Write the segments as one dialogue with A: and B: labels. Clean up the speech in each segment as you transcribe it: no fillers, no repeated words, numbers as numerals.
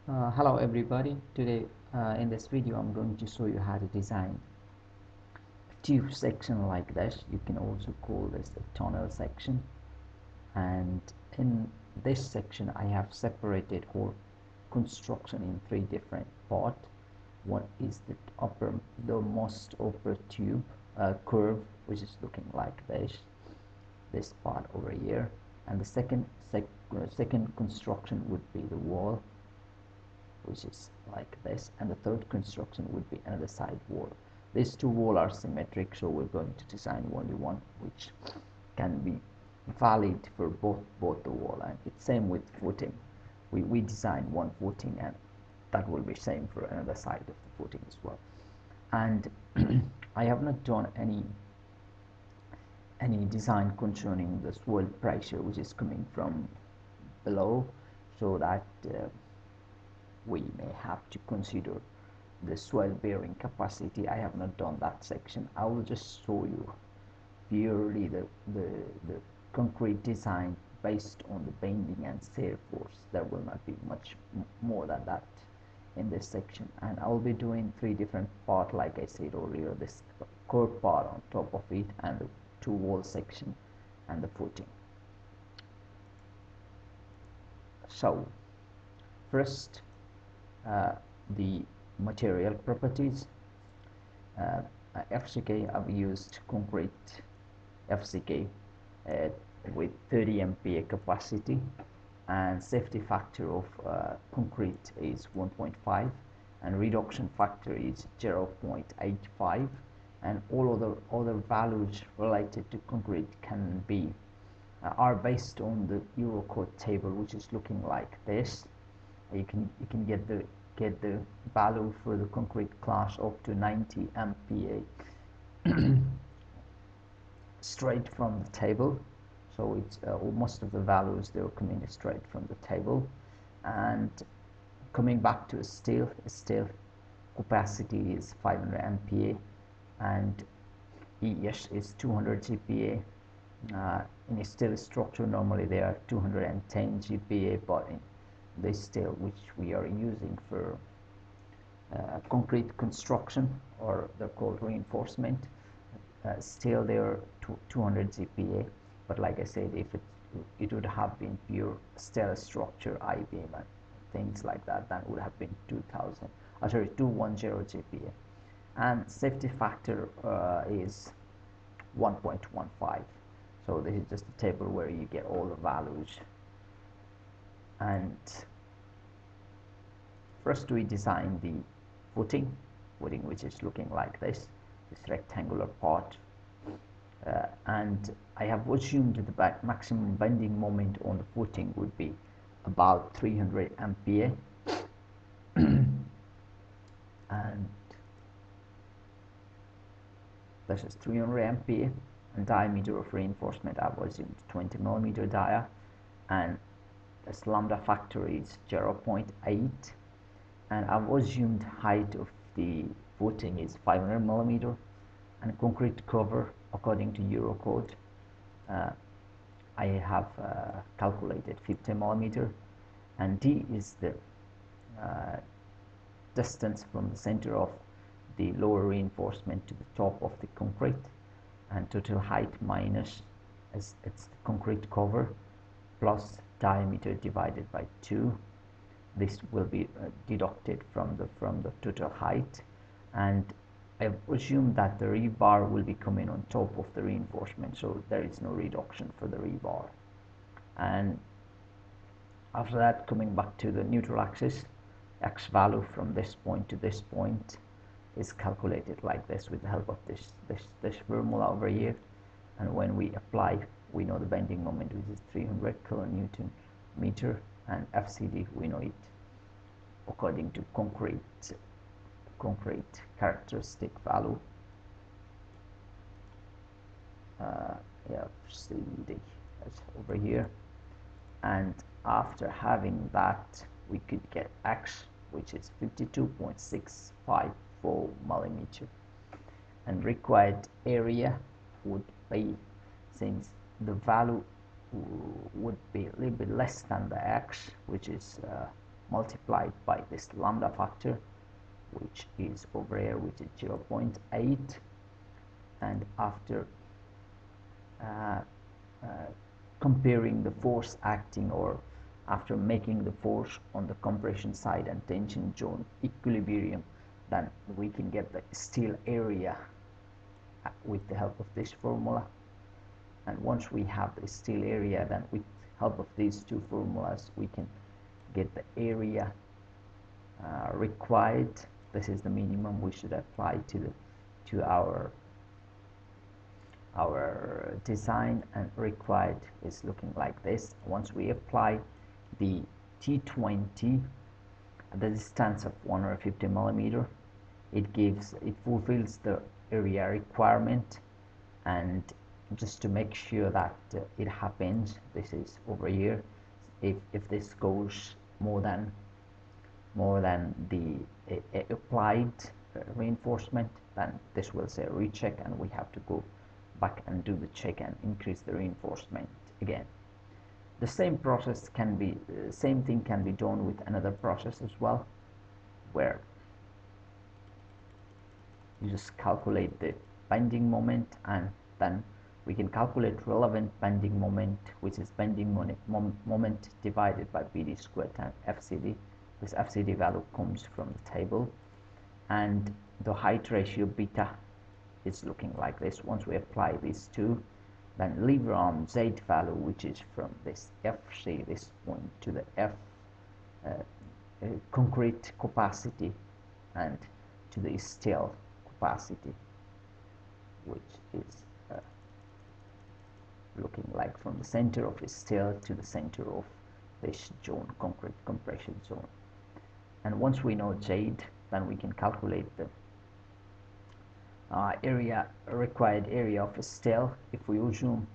A: Hello everybody. Today in this video I'm going to show you how to design a tube section like this. You can also call this a tunnel section, and in this section I have separated whole construction in three different parts. One is the most upper tube curve, which is looking like this part over here, and the second construction would be the wall, which is like this, and the third construction would be another side wall. These two walls are symmetric, so we're going to design only one which can be valid for both the wall, and it's same with footing. We design one footing, and that will be same for another side of the footing as well. And I have not done any design concerning the swell pressure which is coming from below, so that we may have to consider the swell bearing capacity. I have not done that section. I will just show you purely the concrete design based on the bending and shear force. There will not be much more than that in this section, and I will be doing three different parts like I said earlier: this curved part on top of it, and the two wall section, and the footing. So first, the material properties. FCK, I've used concrete FCK uh, with 30 MPa capacity, and safety factor of concrete is 1.5, and reduction factor is 0.85, and all other values related to concrete can be are based on the Eurocode table, which is looking like this. You can get the value for the concrete class up to 90 MPa straight from the table. So it's most of the values, they're coming straight from the table. And coming back to steel capacity is 500 MPa, and ES is 200 GPa. In a steel structure normally they are 210 GPa, but in this steel which we are using for concrete construction, or they're called reinforcement steel, they are 200 GPa. But like I said, if it would have been pure steel structure, I-beam and things like that, then would have been 210 GPa. And safety factor is 1.15. So this is just a table where you get all the values. And first we design the footing which is looking like this rectangular part, and I have assumed the maximum bending moment on the footing would be about 300 MPa, and this is 300 MPa, and diameter of reinforcement I've assumed 20 millimeter dia, and this lambda factor is 0.8, and I've assumed height of the footing is 500 millimeter, and concrete cover according to Eurocode I have calculated 50 millimeter, and D is the distance from the center of the lower reinforcement to the top of the concrete, and total height minus it's the concrete cover plus diameter divided by 2. This will be deducted from the total height, and I've assumed that the rebar will be coming on top of the reinforcement, so there is no reduction for the rebar. And after that, coming back to the neutral axis, x value from this point to this point is calculated like this with the help of this formula over here. And when we apply, we know the bending moment, which is 300 kilonewton meter, and FCD we know it according to concrete characteristic value. FCD that's over here, and after having that we could get X, which is 52.654 millimeter, and required area would be, since the value would be a little bit less than the X, which is multiplied by this lambda factor, which is over here, which is 0.8, and after uh, uh, comparing the force acting, or after making the force on the compression side and tension zone equilibrium, then we can get the steel area with the help of this formula. And once we have the steel area, then with help of these two formulas we can get the area required. This is the minimum we should apply to our design, and required is looking like this. Once we apply the T20 at the distance of 150 millimeter, it fulfills the area requirement. And just to make sure that it happens, this is over here, if this goes more than the applied reinforcement, then this will say recheck, and we have to go back and do the check and increase the reinforcement again. The same process can be same thing can be done with another process as well, where you just calculate the bending moment, and then we can calculate relevant bending moment, which is bending moment divided by BD squared times FCD. This FCD value comes from the table, and the height ratio beta is looking like this. Once we apply these two, then lever arm Z value, which is from this FC, this point, to the F concrete capacity, and to the steel capacity, which is looking like from the center of the steel to the center of this zone, concrete compression zone. And once we know Z, then we can calculate the required area of a steel. If we assume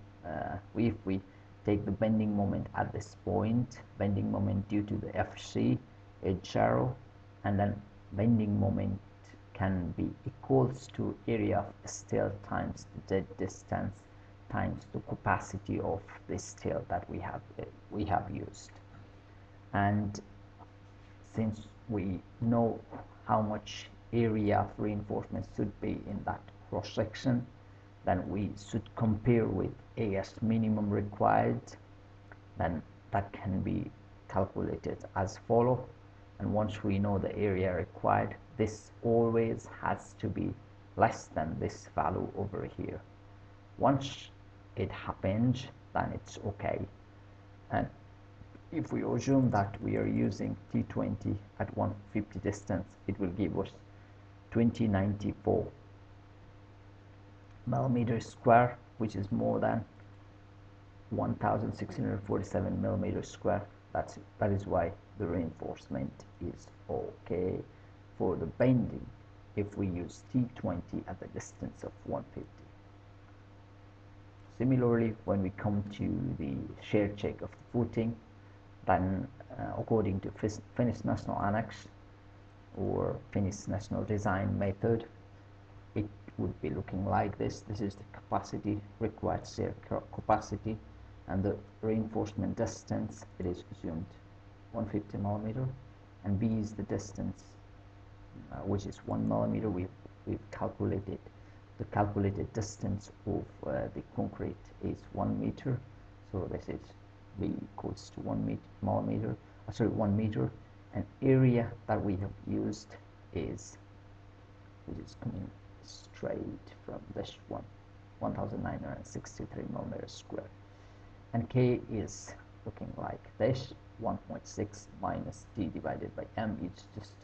A: if we take the bending moment at this point, bending moment due to the FC edge arrow, and then bending moment can be equals to area of the steel times the Z distance times the capacity of the steel that we have used. And since we know how much area of reinforcement should be in that cross section, then we should compare with AS minimum required. Then that can be calculated as follow. And once we know the area required, this always has to be less than this value over here. Once it happens, then it's okay. And if we assume that we are using T20 at 150 distance, it will give us 2094 millimeters square, which is more than 1647 millimeters square. That is why the reinforcement is okay for the bending if we use T20 at the distance of 150. Similarly, when we come to the shear check of the footing, then according to Finnish National Annex or Finnish National Design Method, it would be looking like this. This is the capacity, required shear capacity, and the reinforcement distance. It is assumed 150 millimeter, and B is the distance, which is 1 millimeter. We've calculated the calculated distance of the concrete is 1 meter, so this is B equals to 1 meter, and area that we have used is, which is coming straight from this one, 1963 millimeters square, and K is looking like this, 1.6 minus D divided by M. It's just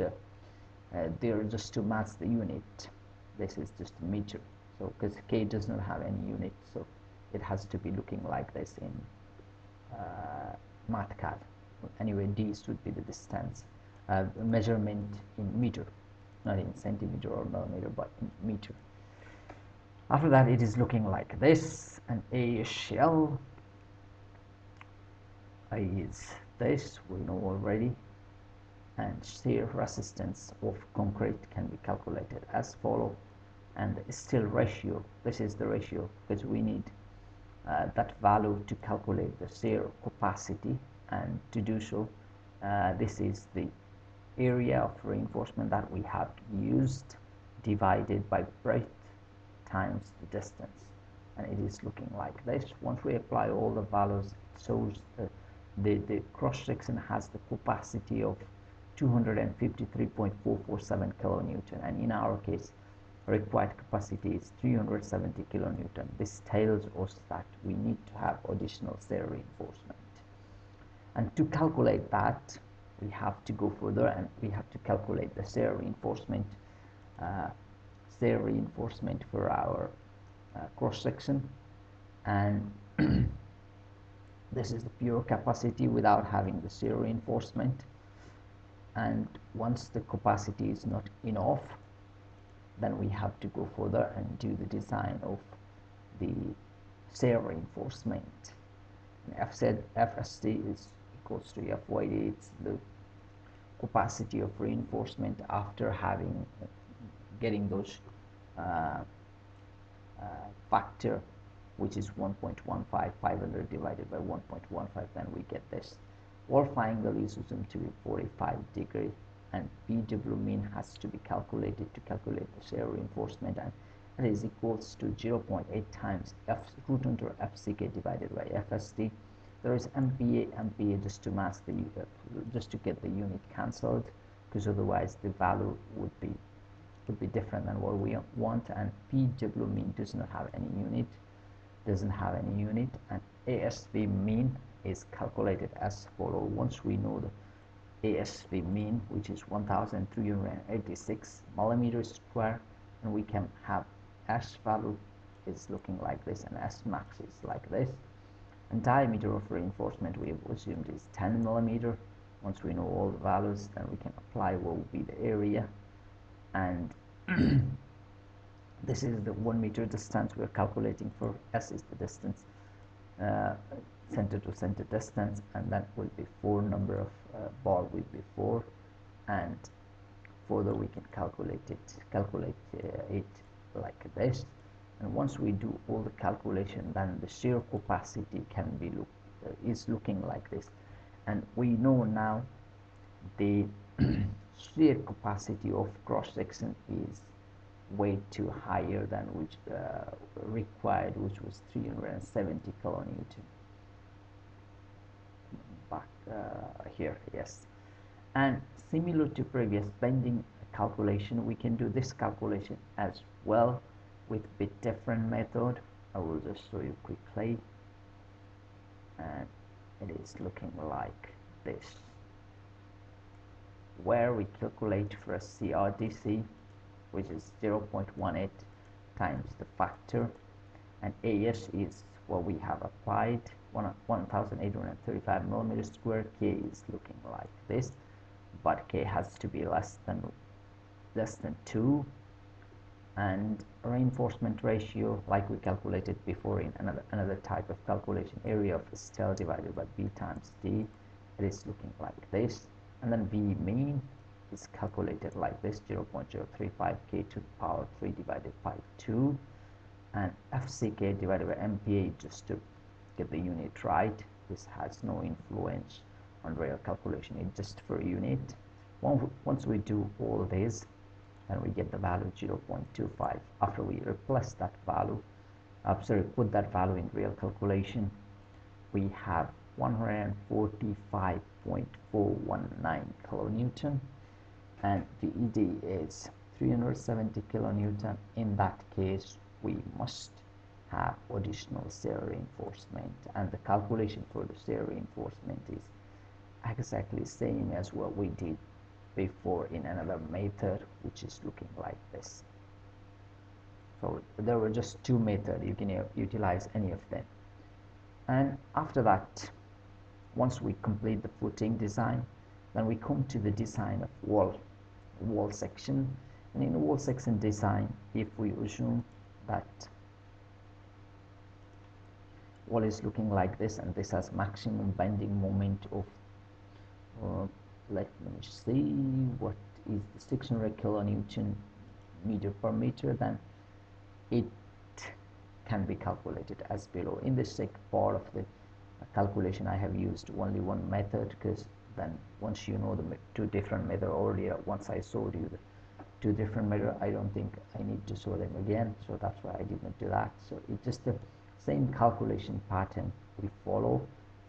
A: there just to match the unit. This is just a meter, so because K does not have any unit, so it has to be looking like this in MathCAD. Anyway, D should be the distance, measurement in meter, not in centimeter or millimeter, but in meter. After that, it is looking like this, and A shell is this, we know already, and shear resistance of concrete can be calculated as follow, and the steel ratio, this is the ratio because we need that value to calculate the shear capacity, and to do so This is the area of reinforcement that we have used divided by breadth times the distance, and it is looking like this. Once we apply all the values, it shows the cross section has the capacity of 253.447 kilonewton, and in our case required capacity is 370 kilonewton. This tells us that we need to have additional shear reinforcement, and to calculate that we have to go further and we have to calculate the shear reinforcement for our cross section, and this is the pure capacity without having the shear reinforcement. And once the capacity is not enough, then we have to go further and do the design of the shear reinforcement. And FSD is equals to FYD. It's the capacity of reinforcement after getting those factor, which is 1.15, 500 divided by 1.15, then we get this. Wolf angle is assumed to be 45 degree, and PW mean has to be calculated to calculate the shear reinforcement, and that is equals to 0.8 times root under FCK divided by FSD. There is MPa just to mask the just to get the unit cancelled, because otherwise the value would be different than what we want. And PW mean does not have any unit, and ASV mean is calculated as follows. Once we know the ASV mean, which is 1386 millimeters square, and we can have S value is looking like this and S max is like this, and diameter of reinforcement we have assumed is 10 millimeter. Once we know all the values, then we can apply what will be the area, and this is the 1 meter distance we are calculating for. S is the distance, center to center distance, and that will be 4, number of bar will be 4, and further we can calculate it like this. And once we do all the calculation, then the shear capacity can be is looking like this, and we know now the shear capacity of cross section is way too higher than which required, which was 370 kilonewton. Back here, yes. And similar to previous bending calculation, we can do this calculation as well with a bit different method. I will just show you quickly, and it is looking like this, where we calculate for a CRDC, which is 0.18 times the factor, and AS is what we have applied, 1835 millimeters square. K is looking like this, but K has to be less than 2, and reinforcement ratio, like we calculated before in another type of calculation, area of cell divided by B times D, it is looking like this. And then V mean is calculated like this, 0.035 K to the power 3 divided by 2, and FCK divided by MPa, just to get the unit right. This has no influence on real calculation, it's just for unit. Once we do all this, and we get the value 0.25. After we replace that value, put that value in real calculation, we have 145.419 kilonewton, and the ED is 370 kilonewton. In that case, we must have additional shear reinforcement, and the calculation for the shear reinforcement is exactly same as what we did before in another method, which is looking like this. So there were just 2 methods, you can utilize any of them. And after that, once we complete the footing design, then we come to the design of wall section. And in wall section design, if we assume that wall is looking like this, and this has maximum bending moment of let me see, what is the 600 kilonewton meter per meter, then it can be calculated as below. In the second part of the calculation, I have used only one method, because then once you know the two different method earlier, once I showed you the two different method, I don't think I need to show them again, so that's why I didn't do that. So it's just the same calculation pattern we follow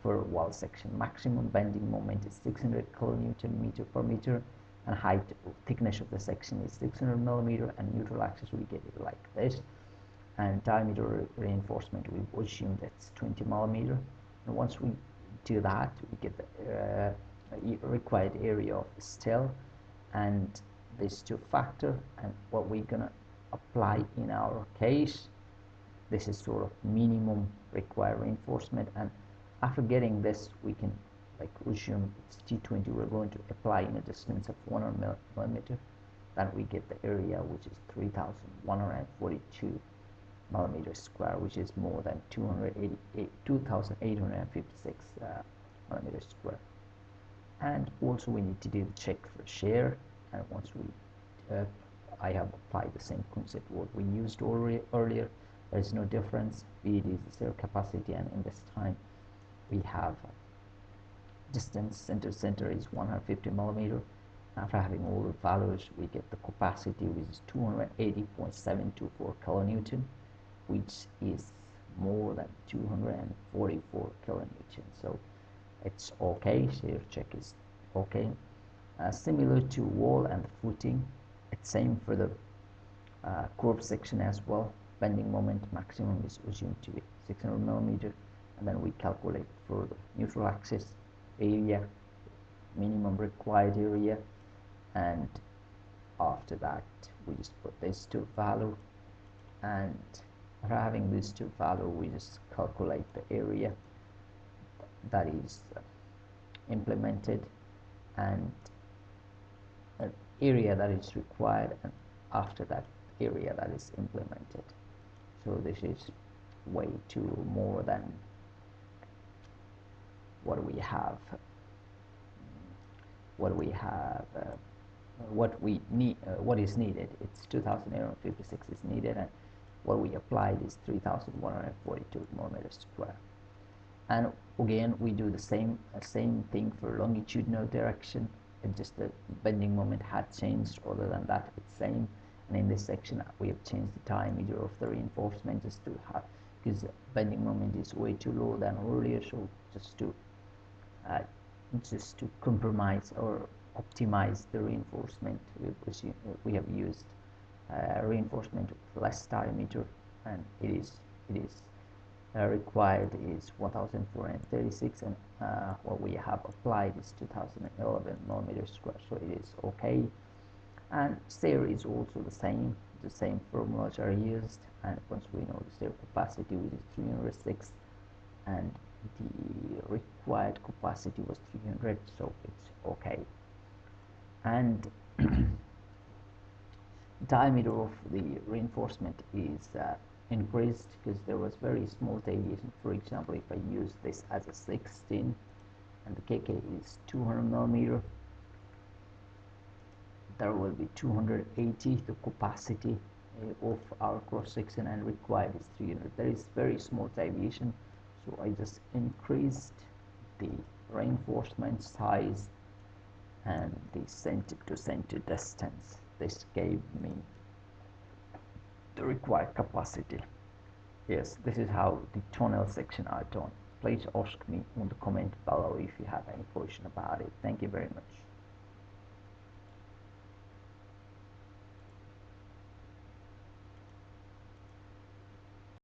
A: for wall section. Maximum bending moment is 600 kilonewton meter per meter, and height thickness of the section is 600 millimeter, and neutral axis we get it like this, and diameter reinforcement we assume that's 20 millimeter. And once we do that, we get the required area of the steel and these two factor, and what we're gonna apply in our case, this is sort of minimum required reinforcement. And after getting this, we can like assume it's T20, we're going to apply in a distance of 100 millimeter, then we get the area, which is 3142 millimeters square, which is more than 2856 millimeters square. And also we need to do the check for shear, and once we I have applied the same concept what we used earlier. There is no difference. B is the shear capacity, and in this time we have distance center is 150 millimeter. After having all the values, we get the capacity, which is 280.724 kilonewton, which is more than 244 kilonewton. So it's okay. Shear check is okay. Similar to wall and the footing, it's same for the curved section as well. Bending moment maximum is assumed to be 600 millimeter, and then we calculate for the neutral axis area, minimum required area, and after that we just put these two value, and after having these two value, we just calculate the area that is implemented and an area that is required, and after that area that is implemented. So this is way too more than what we have what we need, what is needed. It's 2856 is needed, and what we applied is 3142 millimeters square. And again we do the same thing for longitudinal direction. It's just the bending moment had changed. Other than that, it's same. And in this section we have changed the diameter of the reinforcement just to have, because bending moment is way too low than earlier, so just to compromise or optimize the reinforcement, we have used reinforcement with less diameter, and it is required is 1436, and what we have applied is 2011 millimeters square, so it is okay. And shear is also the same formulas are used, and once we know the shear capacity, which is 306, and the required capacity was 300, so it's okay. And diameter of the reinforcement is increased because there was very small deviation. For example, if I use this as a 16 and the KK is 200 millimeter, there will be 280 the capacity of our cross section, and required is 300. There is very small deviation, so I just increased the reinforcement size and the center to center distance. This gave me the required capacity. Yes, this is how the tunnel section are done. Please ask me on the comment below if you have any question about it. Thank you very much.